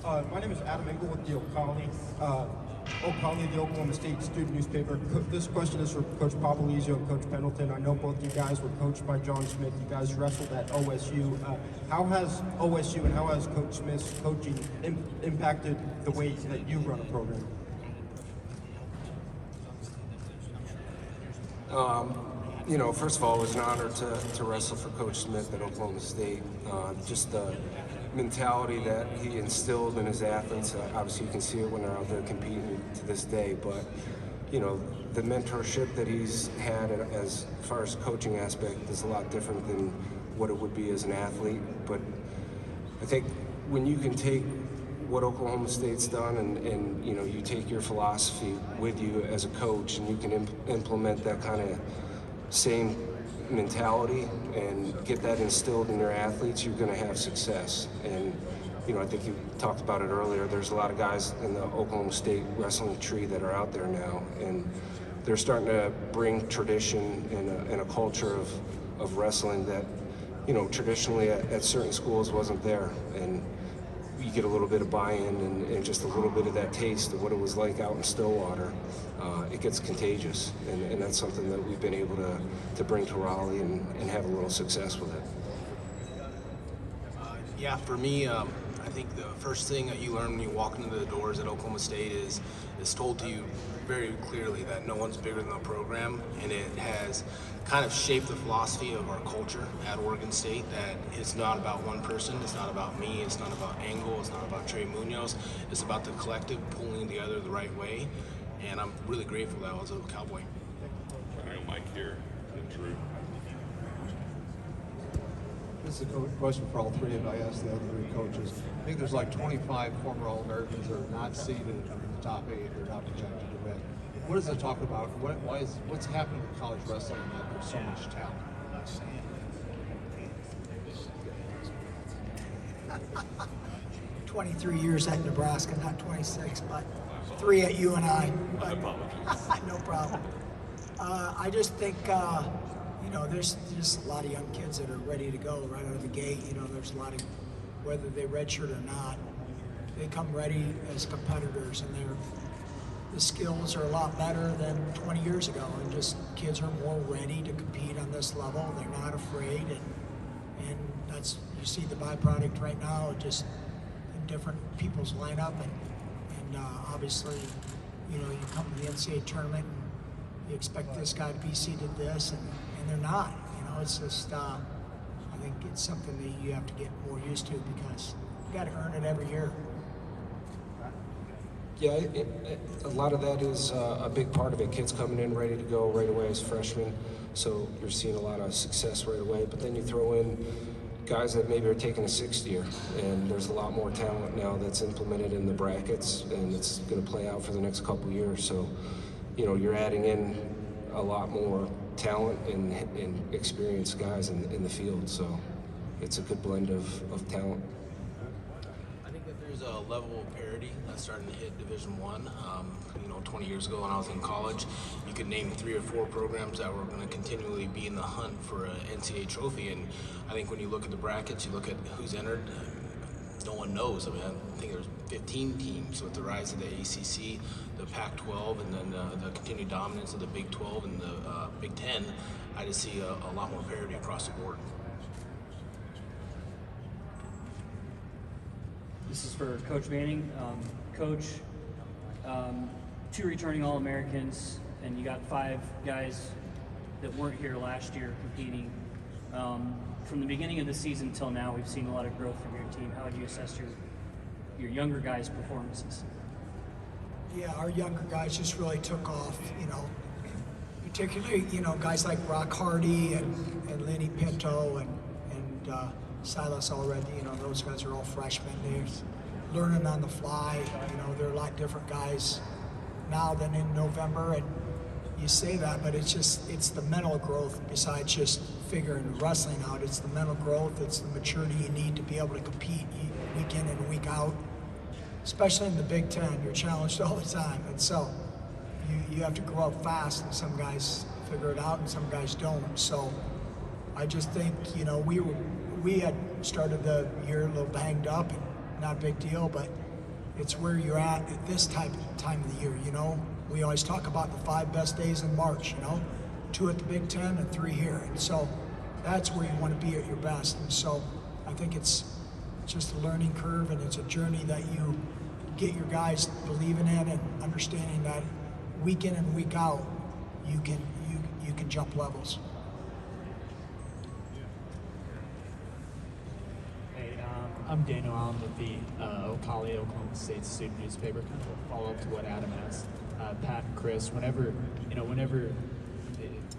My name is Adam Engel with the O'Colony, the Oklahoma State student newspaper. This question is for Coach Popolizio and Coach Pendleton. I know both you guys were coached by John Smith. You guys wrestled at OSU. How has OSU and how has Coach Smith's coaching impacted the way that you run a program? You know, first of all, it was an honor to wrestle for Coach Smith at Oklahoma State. Just the mentality that he instilled in his athletes. Obviously, you can see it when they're out there competing to this day. But you know, the mentorship that he's had as far as coaching aspect is a lot different than what it would be as an athlete. But I think when you can take what Oklahoma State's done and you know, you take your philosophy with you as a coach and you can implement that kind of same mentality and get that instilled in your athletes, you're going to have success. And you know, I think you talked about it earlier, there's a lot of guys in the Oklahoma State wrestling tree that are out there now, and they're starting to bring tradition and a culture of wrestling that, you know, traditionally at certain schools wasn't there. And you get a little bit of buy-in and just a little bit of that taste of what it was like out in Stillwater. It gets contagious, and that's something that we've been able to bring to Raleigh and have a little success with it. Yeah, for me, I think the first thing that you learn when you walk into the doors at Oklahoma State is told to you very clearly that no one's bigger than the program, and it has kind of shaped the philosophy of our culture at Oregon State, that it's not about one person, it's not about me, it's not about Angle, it's not about Trey Munoz, it's about the collective pulling together the right way, and I'm really grateful that I was a Cowboy. I got Mike here, and Drew. This is a question for all three, and I asked the other three coaches. I think there's like 25 former All-Americans that are not seeded in the top 8 or top projected to win. What does that talk about? What's happening in college wrestling that there's so much talent? 23 years at Nebraska, not 26, but 3 at UNI. But no problem. I just think, you know, there's just a lot of young kids that are ready to go right out of the gate. You know, there's a lot of, whether they redshirt or not, they come ready as competitors, and the skills are a lot better than 20 years ago, and just kids are more ready to compete on this level. They're not afraid, and that's, you see the byproduct right now, just in different people's lineup, and obviously, you know, you come to the NCAA tournament and you expect this guy to be seeded this, and they're not. You know, it's just, I think it's something that you have to get more used to, because you got to earn it every year. Yeah, a lot of that is a big part of it. Kids coming in ready to go right away as freshmen, so you're seeing a lot of success right away. But then you throw in guys that maybe are taking a 6th year, and there's a lot more talent now that's implemented in the brackets, and it's going to play out for the next couple of years. So, you know, you're adding in a lot more talent and experienced guys in the field. So it's a good blend of talent. I think that there's a level of parity that's starting to hit Division I. You know, 20 years ago when I was in college, you could name 3 or 4 programs that were going to continually be in the hunt for an NCAA trophy. And I think when you look at the brackets, you look at who's entered, no one knows. I mean, I think there's 15 teams with the rise of the ACC, the Pac-12, and then the continued dominance of the Big 12 and the Big 10. I just see a lot more parity across the board. This is for Coach Manning. Coach, 2 returning All-Americans, and you got 5 guys that weren't here last year competing. From the beginning of the season till now, we've seen a lot of growth from your team. How would you assess your younger guys' performances? Yeah, our younger guys just really took off, you know, particularly, you know, guys like Brock Hardy and Lenny Pinto and Silas already, you know, those guys are all freshmen. They're learning on the fly. You know, they're a lot different guys now than in November, and you say that, but it's the mental growth besides just figuring wrestling out. It's the mental growth, it's the maturity you need to be able to compete week in and week out, especially in the Big Ten. You're challenged all the time, and so you have to grow up fast, and some guys figure it out and some guys don't. So I just think, you know, we had started the year a little banged up, and not a big deal, but it's where you're at this time of the year, you know? We always talk about the 5 best days in March, you know? 2 at the Big Ten and 3 here. And so that's where you want to be at your best. And so I think it's just a learning curve, and it's a journey that you get your guys believing in and understanding that week in and week out, you can jump levels. Hey, I'm Daniel Allen with the Ocala, Oklahoma State student newspaper. Kind of a follow up to what Adam asked. Pat and Chris, whenever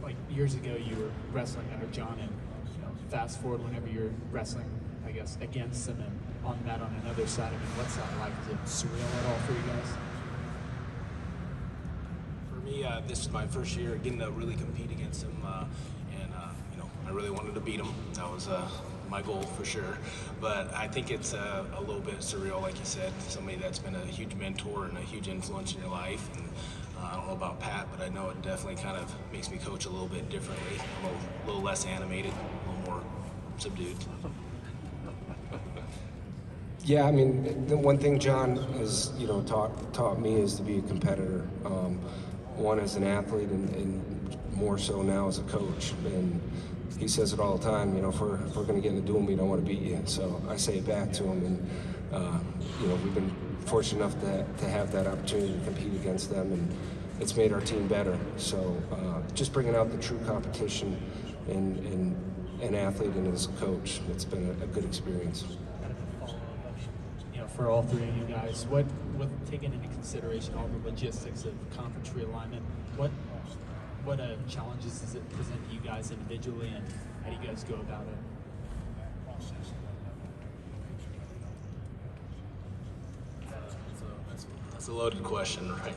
like years ago you were wrestling under John, and fast forward whenever you're wrestling, I guess, against him and on that on another side. I mean, what's that like? Is it surreal at all for you guys? For me, this is my first year getting to really compete against him, and I really wanted to beat him. That was my goal for sure. But I think it's a little bit surreal, like you said, somebody that's been a huge mentor and a huge influence in your life. And I don't know about Pat, but I know it definitely kind of makes me coach a little bit differently, a little less animated, a little more subdued. Yeah, I mean, the one thing John has, taught me is to be a competitor. One as an athlete, and more so now as a coach. And he says it all the time. If we're going to get in the duel, we don't want to beat you. So I say it back to him, and we've been fortunate enough to have that opportunity to compete against them, and it's made our team better. So just bringing out the true competition in an athlete and as a coach, it's been a good experience. For all 3 of you guys, what taking into consideration all the logistics of conference realignment, what challenges does it present to you guys individually, and how do you guys go about it? That's a loaded question, right?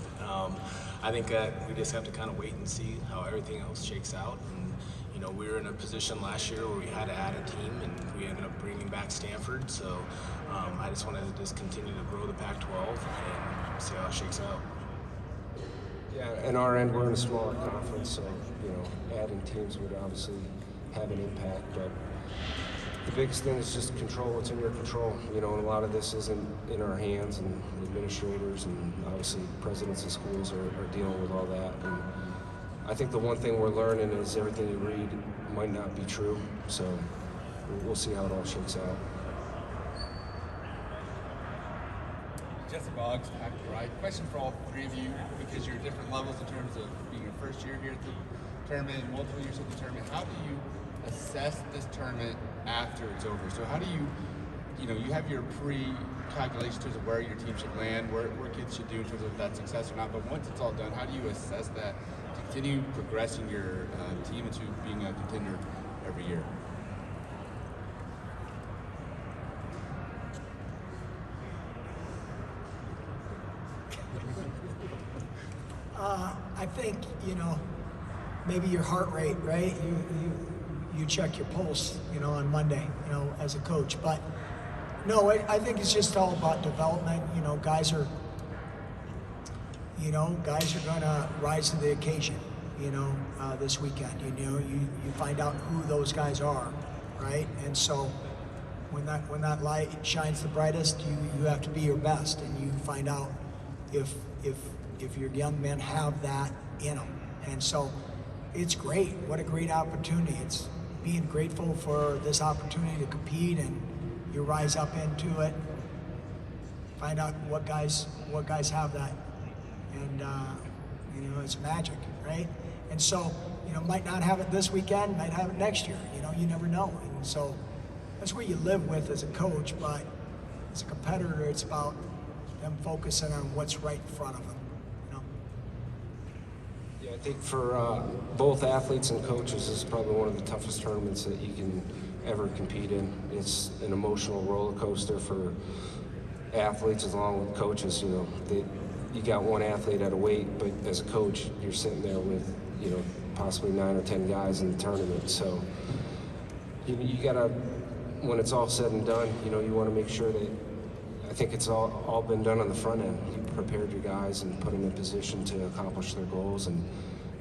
I think that we just have to kind of wait and see how everything else shakes out. And we were in a position last year where we had to add a team, and we ended up bringing back Stanford. So I just wanted to just continue to grow the Pac-12 and see how it shakes out. Yeah, and our end, we're in a smaller conference, so adding teams would obviously have an impact. But the biggest thing is just control what's in your control. And a lot of this isn't in our hands, and administrators and obviously presidents of schools are dealing with all that. And I think the one thing we're learning is everything you read might not be true. So we'll see how it all shakes out. Jesse Boggs, Packer, right? Question for all 3 of you, because you're at different levels in terms of being your first year here at the tournament and multiple years at the tournament. How do you assess this tournament after it's over? So how do you have your pre-calculation in terms of where your team should land, where kids should do in terms of that success or not, but once it's all done, how do you assess that to continue progressing your team into being a contender every year? I think, maybe your heart rate, right? You check your pulse, on Monday, as a coach. But no, I think it's just all about development. Guys are gonna rise to the occasion, this weekend. You find out who those guys are, right? And so when that light shines the brightest, you have to be your best, and you find out if your young men have that in them. And so it's great. What a great opportunity. It's being grateful for this opportunity to compete, and you rise up into it, find out what guys have that. And, it's magic, right? And so, might not have it this weekend, might have it next year. You never know. And so that's what you live with as a coach, but as a competitor, it's about them focusing on what's right in front of them. Yeah, I think for both athletes and coaches, this is probably one of the toughest tournaments that you can ever compete in. It's an emotional roller coaster for athletes along with coaches. You got one athlete at a weight, but as a coach, you're sitting there with possibly 9 or 10 guys in the tournament. So you gotta, when it's all said and done, you want to make sure that, I think it's all been done on the front end. You prepared your guys and put them in position to accomplish their goals, and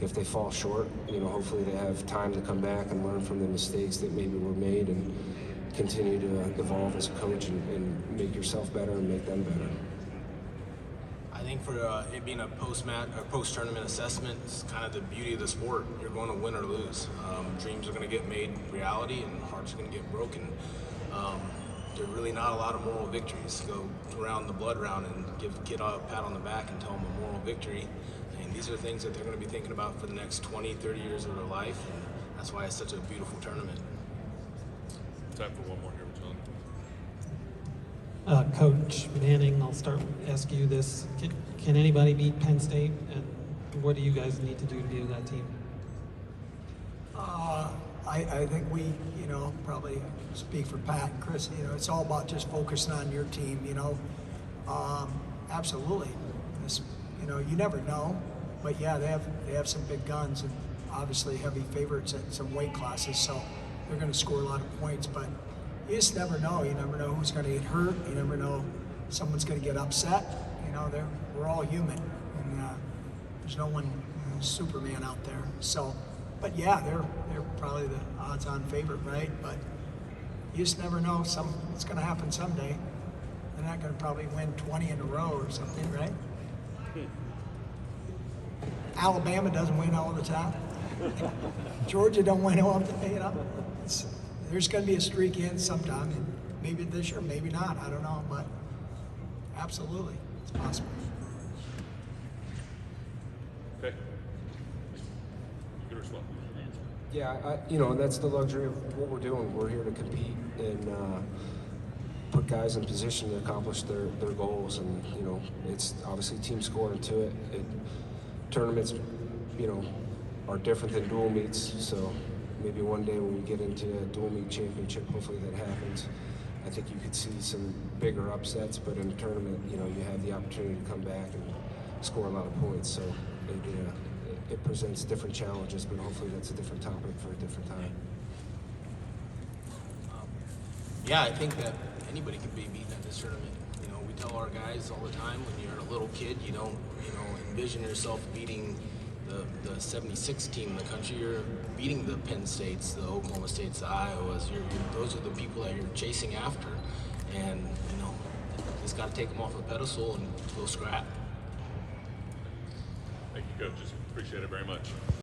if they fall short, hopefully they have time to come back and learn from the mistakes that maybe were made and continue to evolve as a coach and make yourself better and make them better. I think for it being a post-tournament assessment, it's kind of the beauty of the sport. You're going to win or lose. Dreams are going to get made reality, and hearts are going to get broken. There's really not a lot of moral victories. Go around the blood round and give a kid a pat on the back and tell them a moral victory. And these are things that they're going to be thinking about for the next 20, 30 years of their life. And that's why it's such a beautiful tournament. Time for one more here with John. Coach Manning, I'll start ask you this. Can anybody beat Penn State, and what do you guys need to do to be in that team? I think we, probably speak for Pat and Chris, it's all about just focusing on your team, absolutely. You never know, but yeah, they have some big guns and obviously heavy favorites at some weight classes, so they're going to score a lot of points, but you just never know. You never know who's going to get hurt. You never know someone's going to get upset. We're all human, and there's no one Superman out there. So, but yeah, they're probably the odds-on favorite, right? But you just never know. It's going to happen someday. They're not going to probably win 20 in a row or something, right? Alabama doesn't win all the time. Georgia don't win all the time. There's going to be a streak in sometime, and maybe this year, maybe not. I don't know, but absolutely, it's possible. Okay. You can respond. Yeah, that's the luxury of what we're doing. We're here to compete and put guys in position to accomplish their goals, and it's obviously team scoring to it. Tournaments, are different than dual meets, so maybe one day when we get into a dual meet championship, hopefully that happens. I think you could see some bigger upsets, but in a tournament, you have the opportunity to come back and score a lot of points. So it presents different challenges, but hopefully that's a different topic for a different time. Yeah, I think that anybody can be beaten at this tournament. We tell our guys all the time, when you're a little kid, you don't, envision yourself beating the 76 team in the country. You're beating the Penn States, the Oklahoma States, the Iowas. Those are the people that you're chasing after, and just got to take them off the pedestal and go scrap. Thank you, coaches. Appreciate it very much.